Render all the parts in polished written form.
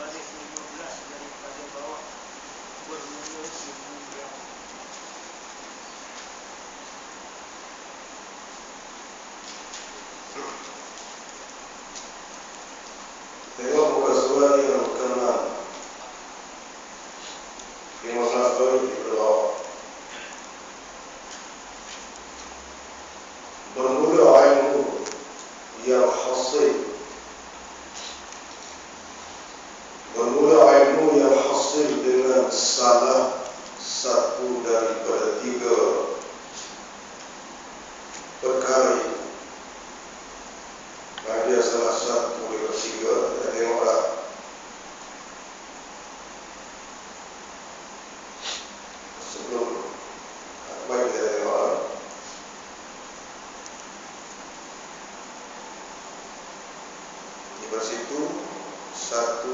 baris 15 daripada bawah, bermula ilmu yang tengok muka surat yang ke-6, 15 baris di bawah. Bermula ilmu yang hasil. Bermula ilmu yang hasil dengan salah satu daripada 3 perkara itu. Dia salah satu daripada 3. Kita tengoklah. Sebelum baik kita tengoklah. Di situ 1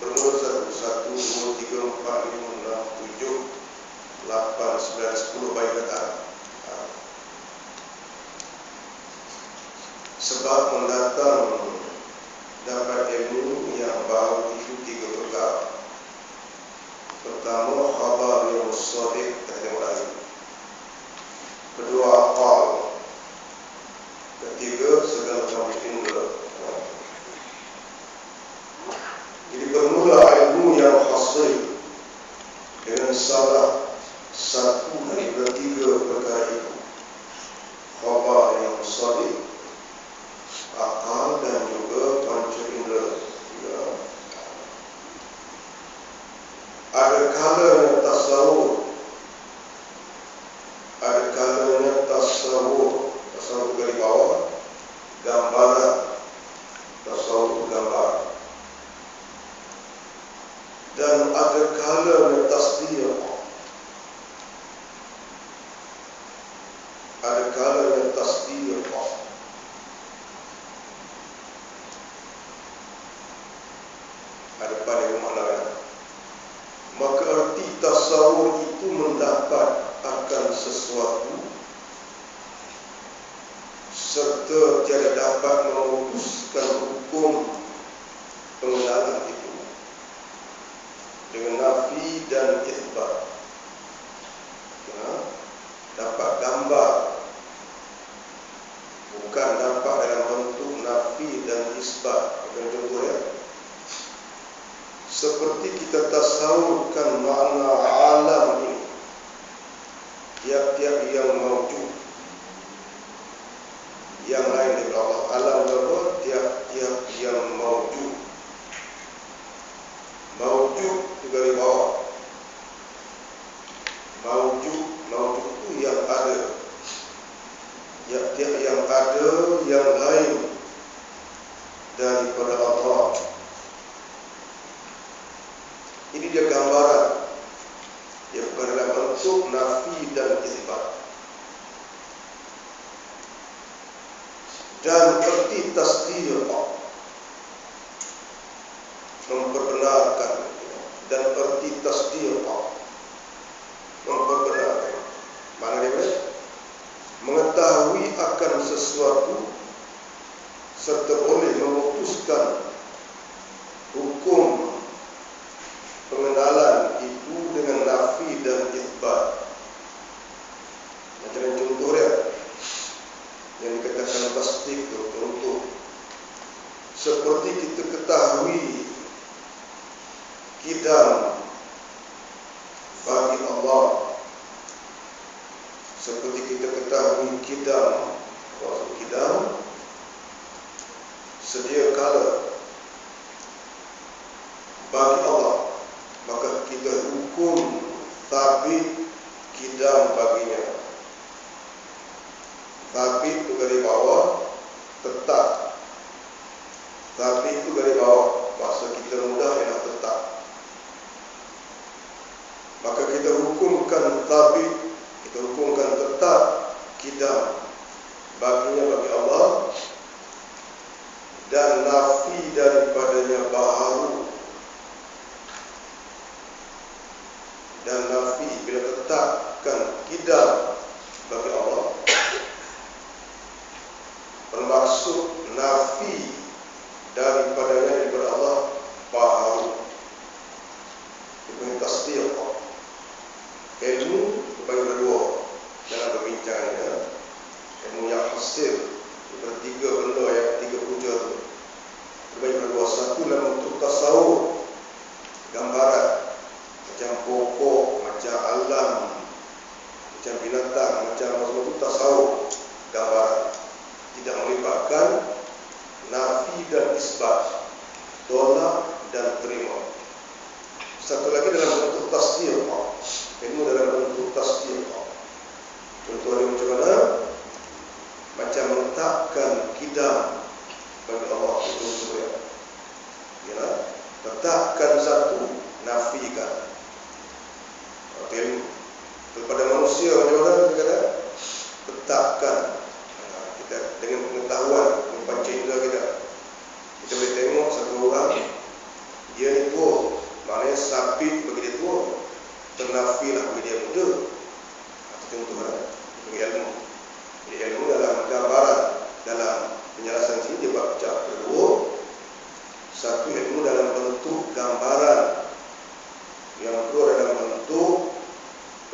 bermula 1, 2, 3, 4, 5, 6, 7, 8, 9, 10 baik kata. Sebab mendatang dapat ilmu yang baru itu 3 perkara. Pertama, khabar yang shadiq, kita tengok lagi. Kedua, akal. Ketiga, segala macam indera. Jadi bermula ilmu yang hasil dengan salah satu daripada 3 perkara itu. Khabar yang shadiq, akal dan juga panca indera. Ada kalanya tasawuf, ada kalanya tasawuf dari bawah, gambaran, tasawuf gambar, dan ada kalanya tasdiq, ada kalanya tasdiq. Ada pada maknanya. Maka arti tasawuf itu mendapat akan sesuatu serta tiada dapat memutuskan hukum pengenalan itu dengan nafi dan itsbat. Dapat gambar, bukan dapat dalam bentuk nafi dan itsbat. Bukan contoh ya. Seperti kita tasawurkan makna alam ini, tiap-tiap yang mawjud, yang lain daripada Allah. Alam apa? Tiap-tiap yang mawjud. Mawjud itu dari bawah. Mawjud itu yang ada. Tiap-tiap yang ada, yang lain daripada Allah. Ini dia gambaran. Dia bukan dalam bentuk nafi dan itsbat. Dan erti tasdiq, memperbenarkan, dan erti tasdiq, memperbenarkan. Mana dia? Mengetahui akan sesuatu serta boleh memutuskan hukum pengenalan itu dengan nafi dan itsbat. Macam contoh dia yang dikatakan tasdiq itu, contoh seperti kita ketahui kidam bagi Allah, seperti kita ketahui kidam, maksud kidam sedia kala bagi Allah, maka kita hukum tabit kidam baginya. Tabit itu dari bawah, tetap. Tabit itu dari bawah, bahasa kita mudah ialah tetap. Maka kita hukumkan tabit, kita hukumkan tetap kidam baginya, bagi Allah, dan nafi daripadanya baharu. Dan nafi bila tetapkan kidam bagi Allah, bermaksud nafi daripadanya daripada Allah baharu. satu dalam bentuk tasawur, gambaran macam pokok, macam alam, macam binatang, macam apa semua itu tasawur, gambaran, tidak melibatkan nafi dan isbat, tolak dan terima. Satu lagi dalam bentuk tasdiq, ilmu dalam bentuk tasdiq. Contohnya macam mana? Macam meletakkan kidam bagi Allah itu ya. Ya, letakkan satu, nafikan. Ilmu kepada manusia macam mana kita kata? Letakkan. Kita dengan pengetahuan, membaca indera kita boleh tengok satu orang dia ni tua, maknanya sabit bagi dia tua, ternafilah bagi dia muda. Contohnya ilmu. Ilmu dalam gambaran, dalam penjelasan sini dia baca kedua. Satu ilmu dalam bentuk gambaran, yang kedua dalam bentuk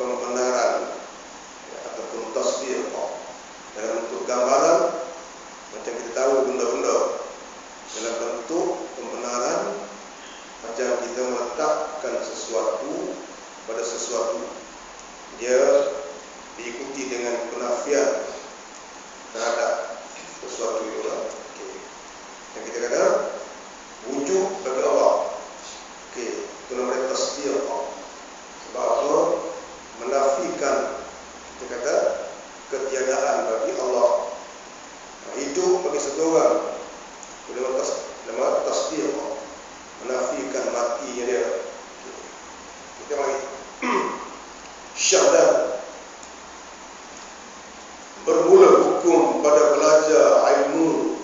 pembenaran ataupun tasdiq. Dalam bentuk gambaran macam kita tahu benda-benda, dalam bentuk pembenaran macam kita meletakkan sesuatu pada sesuatu, dia diikuti dengan penafian terhadap sesuatu itu lah. Yang kita kata wujud bagi Allah. Itu namanya tasdiq. Sebab apa? Menafikan, kita kata, ketiadaan bagi Allah. Hidup bagi satu orang, nama tasdiq, menafikan matinya dia. Kita lagi syahadat, bermula hukum pada belajar ilmu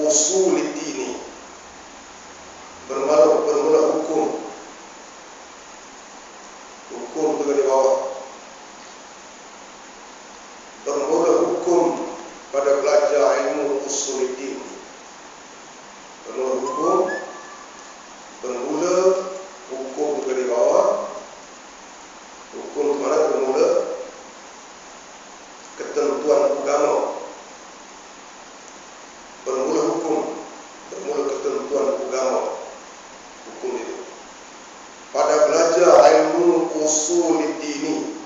usul dini. Bermula hukum itu di bawah. Bermula hukum pada belajar ilmu usul dini. Bermula hukum itu di bawah. Hukum itu mana? Bermula ketentuan agama. Bermula ketentuan agama. Hukum itu pada belajar ilmu usul dini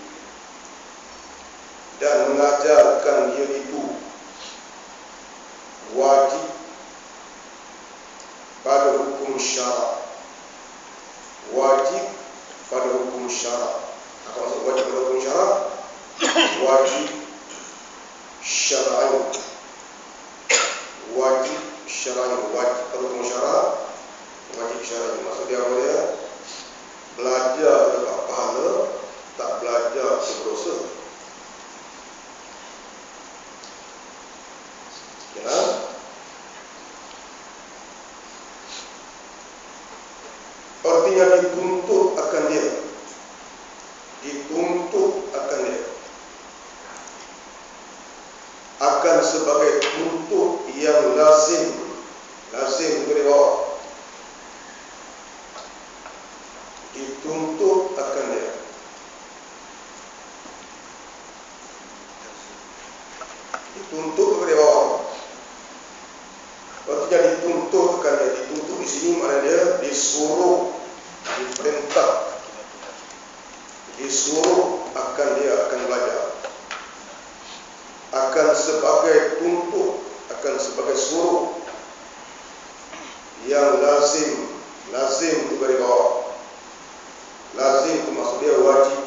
dan mengajarkan dia itu wajib pada hukum syarak. Wajib pada hukum syarak. Apa maksud wajib pada hukum syarak? Wajib syar'i. Wajib syar'i, wajib pada hukum syarak. Wajib syar'i maksud dia apa dia? Belajar dapat pahala, tak belajar berdosa. Ya. Artinya dituntut akan dia. Dituntut akan dia. Akan sebagai tuntut yang lazim. Lazim itu di bawah. Dituntut akan dia. Dituntut kepada bawah. Artinya dituntut akan dia. Dituntut di sini mana dia? Disuruh, diperintah, disuruh akan dia akan belajar. Akan sebagai tuntut, akan sebagai suruh yang lazim. Lazim itu dari bawah. Lazim itu maksud dia wajib,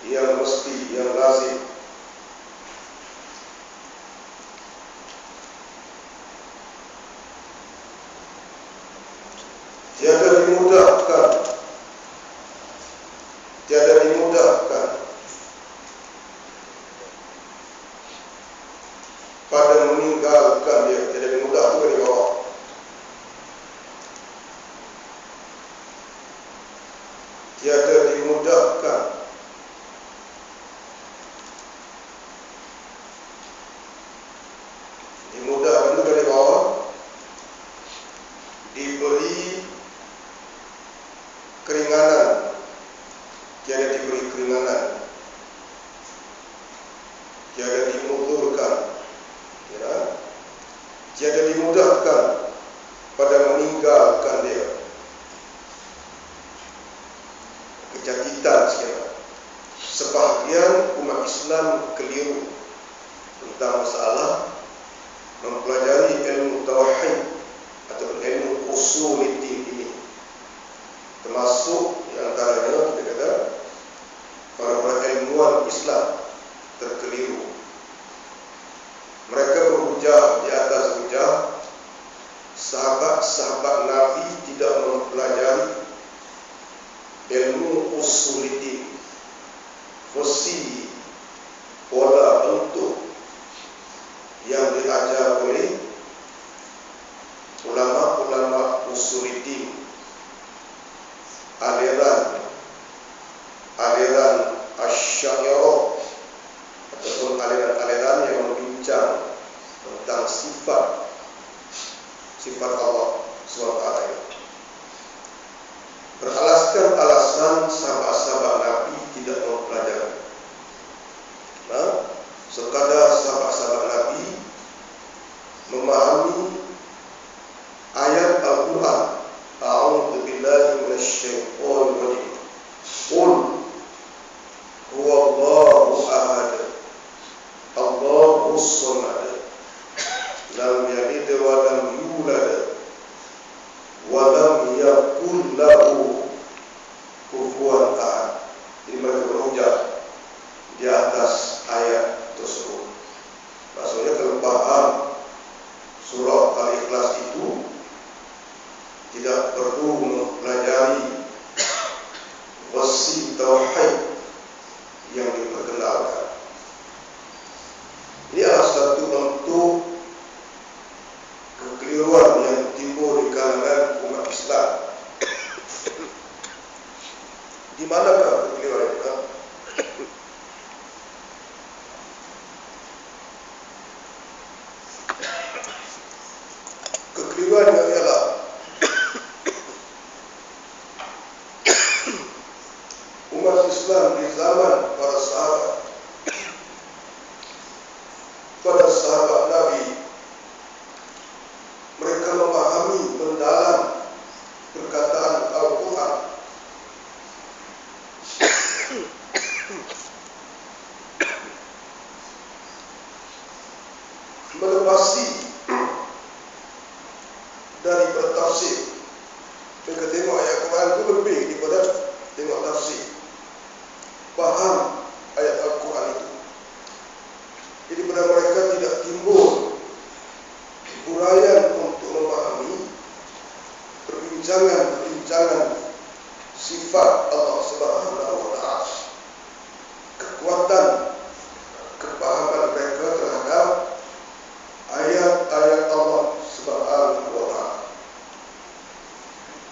yang mesti, yang lazim. Tiada dimudahkan pada meninggalkan dia. Tiada dimudahkan itu dari bawah. Tiada dimudahkan itu dari bawah. Diberi keringanan. Tiada diberi keringanan. Tiada dimudurkan. Tiada dimudahkan menyebabkan dia kejahitan sekiranya. Sebahagian umat Islam keliru tentang masalah mempelajari ilmu tauhid atau ilmu usuluddin ini. Termasuk di antaranya kita kata para ilmuwan Islam terkeliru. Mereka berhujah di atas hujah sahabat-sahabat Nabi tidak mempelajari ilmu usuluddin, fungsi, pola bentuk yang diajar oleh ulama-ulama usuluddin, aliran Asy'ariyah ataupun aliran-aliran yang membincang tentang sifat Allah SWT. Beralaskan alasan sahabat-sahabat Nabi tidak mempelajari. Sekadar sahabat-sahabat Nabi memahami ayat Al-Quran, A'udzu billahi minasyaitonir rajim. Qul huwallahu ahad, Allahus samad, lam yalid wa lam yulad wa lam yakul lahu kufuwan ahad. Ini mereka berhujah di atas ayat tersebut. Maksudnya kalau paham surah Al-Ikhlas itu tidak perlu mempelajari wasi tauhid yang diperkenalkan. Ini adalah satu bentuk kekeliruan yang timbul di kalangan umat Islam. Di manakah kekeliruan itu? Kekeliruannya ialah umat Islam di zaman para sahabat Nabi, mereka memahami mendalam perkataan Al-Quran, melepasi dari bertafsir. Mereka tengok ayat Quran itu lebih daripada tengok tafsir. Faham ayat Al-Quran itu. Jadi pada mereka tidak timbul uraian untuk memahami perbincangan sifat Allah Subhanahu wa Ta'ala. Kekuatan kepahaman mereka terhadap ayat-ayat Allah Subhanahu wa Ta'ala.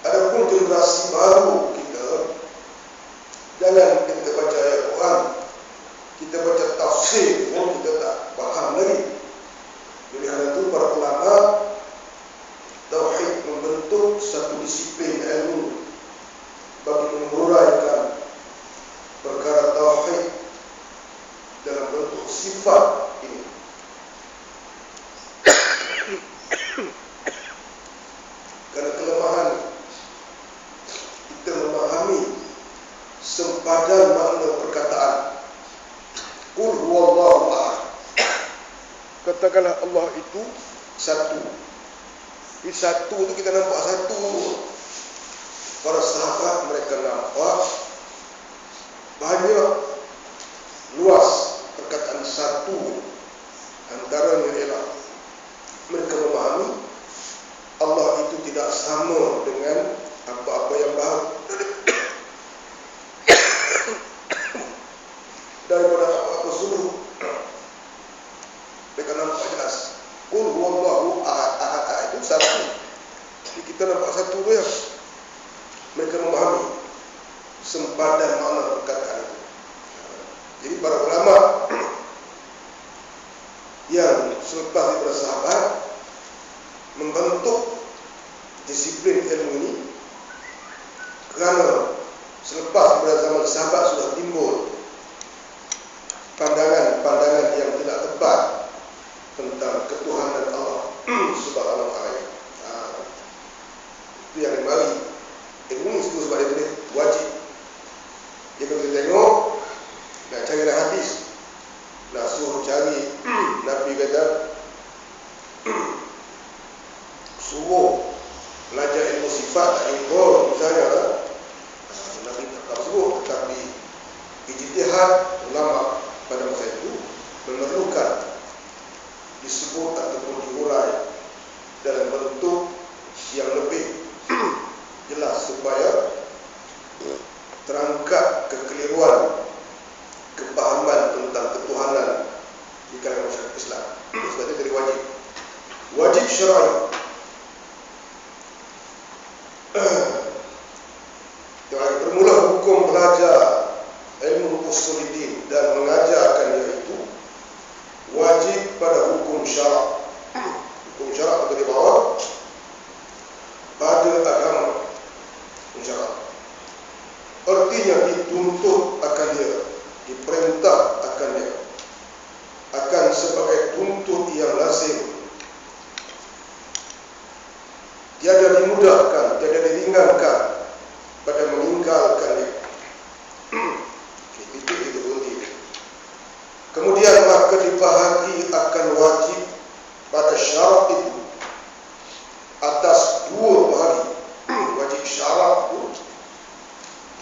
Adapun generasi baru kita, jangan kita baca ayat Quran, kita baca tafsir, kita tak faham lagi. Oleh kerana itu para ulama tauhid membentuk satu disiplin ilmu bagi menguraikan perkara tauhid dalam bentuk sifat ini. Karena kelemahan kita memahami sempadan makna perkataan Qul huwallahu ahad. Katakanlah Allah itu satu. Di satu itu kita nampak satu. Para sahabat mereka nampak banyak luas perkataan satu. Antaranya ialah mereka memahami Allah itu tidak sama dengan apa-apa yang baru daripada apa-apa suruh. Mereka nampak jelas Qul huwallahu ahad itu satu. Jadi kita nampak satu tu ya. Mereka memahami sempadan makna perkataan itu. Jadi para ulama yang selepas daripada sahabat membentuk disiplin ilmu ini, kerana selepas daripada zaman sahabat sudah timbul pandangan-pandangan yang tidak tepat tentang ketuhanan Allah Subhanahu wa Ta'ala. Itu yang belajar ilmu sifat tak jumpa misalnya Nabi tak sebut, tetapi ijtihad ulama pada masa itu memerlukan disebut ataupun diurai dalam bentuk yang lebih jelas supaya terangkat kekeliruan kepahaman tentang ketuhanan di kalangan masyarakat Islam. Sebab itu jadi wajib syar'i. Bermula hukum belajar ilmu usuluddin dan mengajarkan iaitu wajib pada hukum syarak. Hukum syarak atau di bawah pada agama syarak. Artinya dituntut akan dia, diperintah akan dia, akan sebagai tuntut yang lazim. Tiada dimudahkan, tiada diringankan pada meninggalkan dia. Itu bunyi. Kemudian maka dibahagi akan wajib pada syarat itu atas dua bahagi. Wajib syarat itu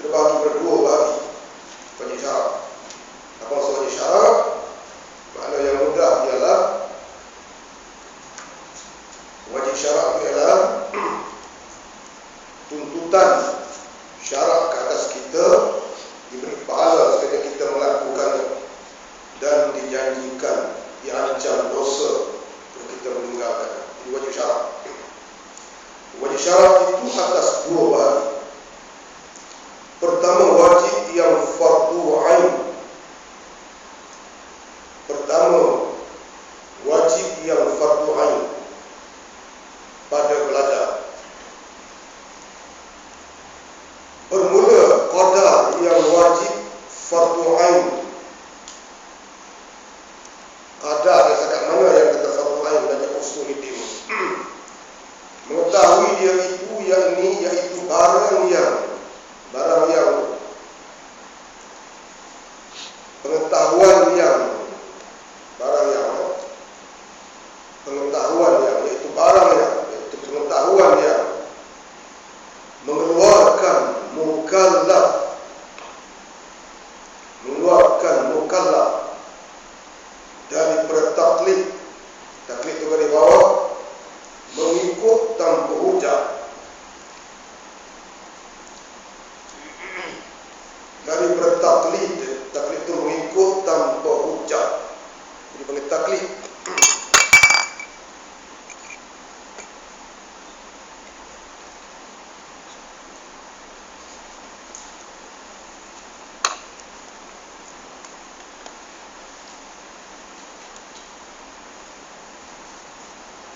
terbagi pada dua bahagi. Wajib syarat. Apa maksud wajib syarat? Makna yang mudah ialah wajib syarat itu ialah tuntutan syarat ke atas kita, diberi pahala sekiranya kita melakukannya, dan dijanjikan diancam dosa kalau kita meninggalkan. Ini wajib syarat. Wajib syarat itu atas dua bahagi. Pertama, wajib yang fardu ain. Pertama, wajib yang fardu ain pada belajar. Bermula qadar yang wajib fardu ain. Qadar yang sangat mana yang kata fardu ain dan usuluddin. Mengetahui dia itu iaitu barang yang pengetahuan yang mengeluarkan mukallaf daripada taklid. Taklid itu dari bawah mengikut tanpa hujah. Daripada taklid itu mengikut tanpa hujah. Jadi panggil taklid.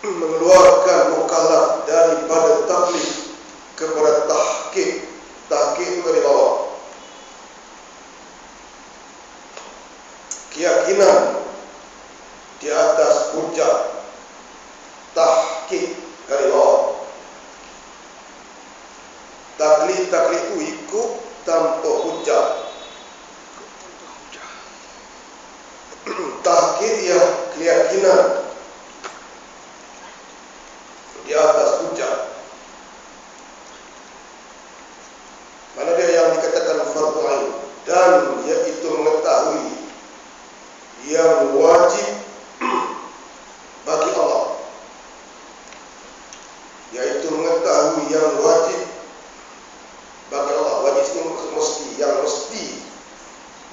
Mengeluarkan mukallaf daripada taklid kepada tahqiq. Tahqiq itu dari bawah. Keyakinan di atas hujah. Tahqiq dari bawah. Taklid itu ikut tanpa hujah. Tahqiq ya keyakinan di atas hujah. Mana dia yang dikatakan fardu ain, dan iaitu mengetahui yang wajib bagi Allah, yaitu mengetahui yang wajib bagi Allah. Wajib ini maksud mesti, yang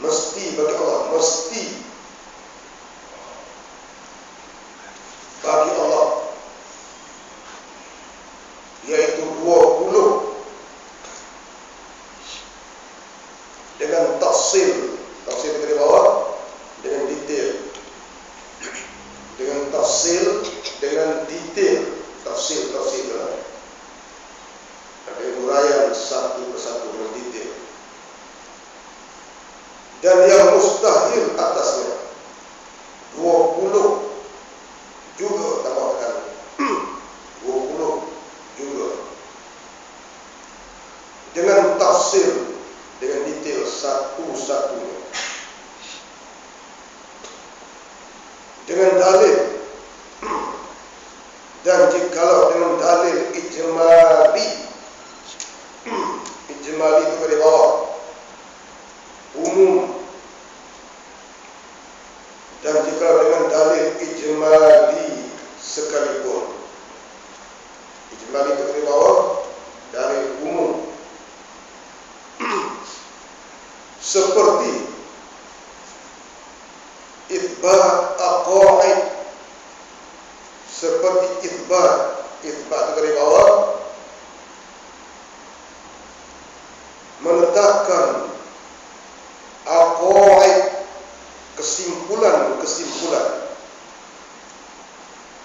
mesti bagi Allah, mesti bagi Allah, yaitu 20 dengan tafsil dari bawah, dengan detail, dengan tafsil, dengan detail, tafsil ada uraian satu persatu dengan detail. Dan yang mustahil atasnya 20 juga tambahkan 20 juga dengan tafsir, dengan detail satu-satunya, dengan dalil. Dan jikalau dengan dalil ijmal dari bawah, dalil umum. Seperti itsbat aqaid, seperti itsbat itu dari bawah, menetapkan aqaid, kesimpulan-kesimpulan,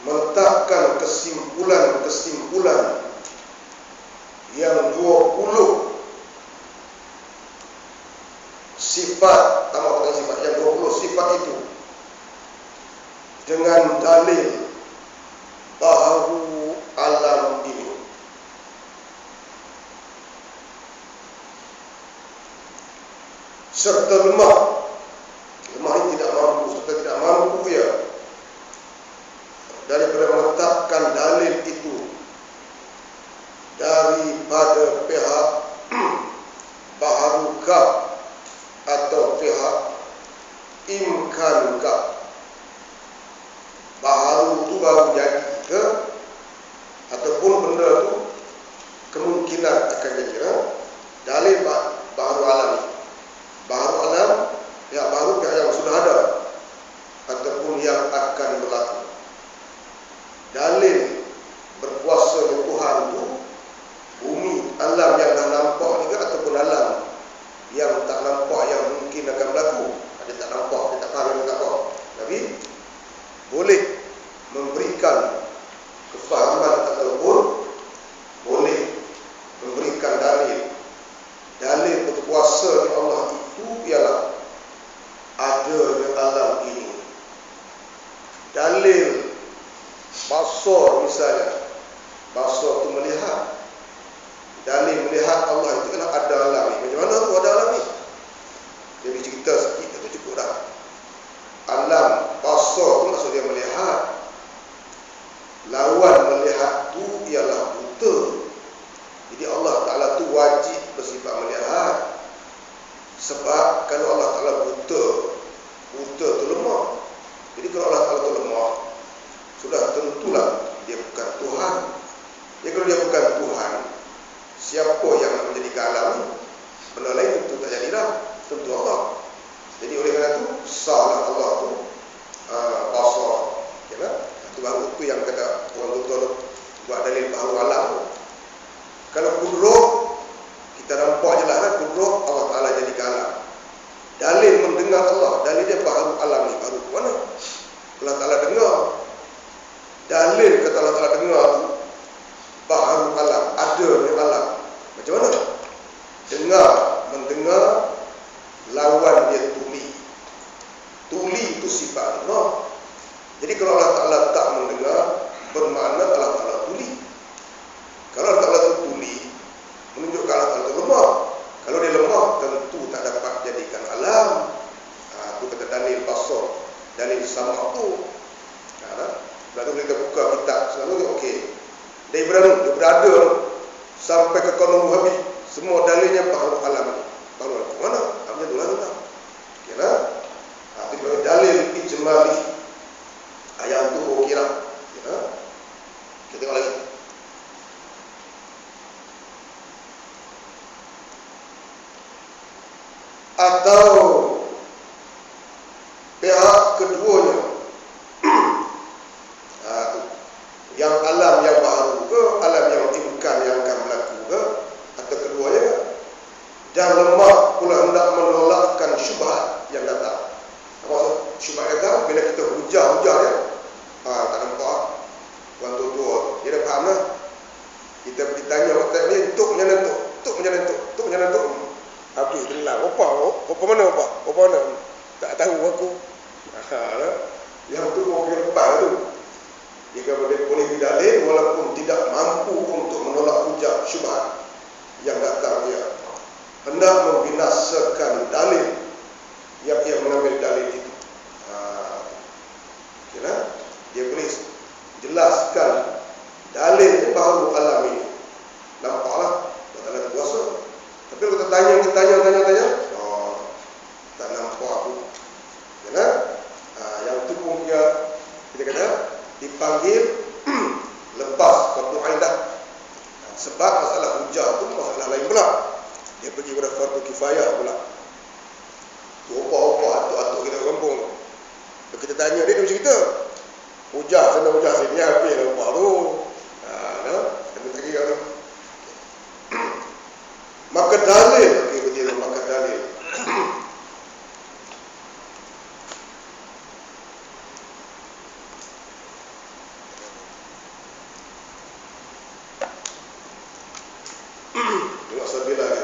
menetapkan kesimpulan-kesimpulan yang 20 sifat, tambah sifat yang 20 sifat itu dengan dalil baharu alam ini. Serta lemah ini tidak mampu ya daripada menetapkan dalil itu daripada pihak baharukah atau pihak imkankah. Baharu itu baru jadi ke, ataupun benda itu kemungkinan akan jadi dalil baharu alam. Baharu alam, pihak baru pihak yang sudah ada ataupun yang akan berlaku. Dalil berkuasa Tuhan itu bumi, alam yang dah nampak juga ataupun alam yang tak nampak yang mungkin akan berlaku. Ada tak nampak, dia tak faham, dia tak tahu. Tapi boleh memberikan kefahaman ataupun boleh memberikan dalil. Dalil berkuasa di Allah itu ialah adanya alam ini. Dalil basar misalnya, basar itu melihat. Dalil melihat Allah itu adalah ada alam ini. Macam mana tu ada alam ini? Jadi cerita sikit itu cukup dah. Alam basar itu maksud dia melihat. Lawan melihat tu ialah buta. Jadi Allah Ta'ala tu wajib bersifat melihat. Sebab kalau Allah Ta'ala buta tu lemah. Jadi kalau Allah Ta'ala tu lemah, sudah tentulah dia bukan Tuhan. Jadi kalau dia bukan Tuhan, siapa yang nak menjadikan alam ni? Benda lain tentu tak jadilah, tentu Allah. Jadi oleh kerana itu sahlah Allah tu basar. Ya, itu baru tu yang kata orang betul buat dalil baharu alam. Kalau kudrat, kita nampak je lah kudrat Allah Ta'ala jadikan alam. Dalil mendengar Allah, dalil dia baharu alam ni, baru ke mana? Allah Ta'ala dengar. Dalil kata Allah Ta'ala dengar tu baharu alam, ada di alam. Macam mana? Dengar, mendengar, lawan dia tuli. Tuli itu sifat Allah. Jadi kalau Allah Ta'ala tak mendengar, bermakna Allah Ta'ala tuli. Kalau Allah Ta'ala itu tuli, menunjukkan Allah Ta'ala itu lemah. Kalau dia lemah, tentu tak dapat jadikan alam. Itu kata dalil basar, dalil sama tu. Lalu kita buka kitab, selalu okey. Dia berada sampai ke Qaulul Muhabbi, semua dalilnya baharu alam ni. Baharu alam. Mana? Macam tu lah tuan. Okeylah. Itu dalil ijmali. Ayat tu kira. Kita tengok lagi. Atau pihak keduanya, yang alam yang baharu ke, alam yang imkan yang akan berlaku ke, atau keduanya, dan lemah pula hendak menolakkan syubhat yang datang. Apa maksud syubhat datang? Bila kita hujah ya, tak nampak orang tua dia dah faham lah. Kita pergi tanya waktu ni, tuk macam mana tuk. Habis telah, apa mana? Tak tahu aku. Yang tu orang lepas tu. Jika boleh bidalil walaupun tidak mampu untuk menolak hujah syubhat yang datang dia, hendak membinasakan dalil yang ia mengambil dalil itu. Okeylah, dia boleh jelaskan dalil baharu alam ini. Nampaklah dalam kuasa. Tapi kalau kita tanya, tak nampak aku. Okeylah, yang tu pun kita kata dipanggil lepas fardu aidah. Sebab masalah hujah tu masalah lain pula. Dia pergi kepada fardu kifayah pula. Tu opah-opah atuk-atuk kita kampung. Kalau kita tanya dia macam kita. Hujah sini habis lah opah tu. Kena tak kira tu. Maka dalil, maka dalil. Wasabilah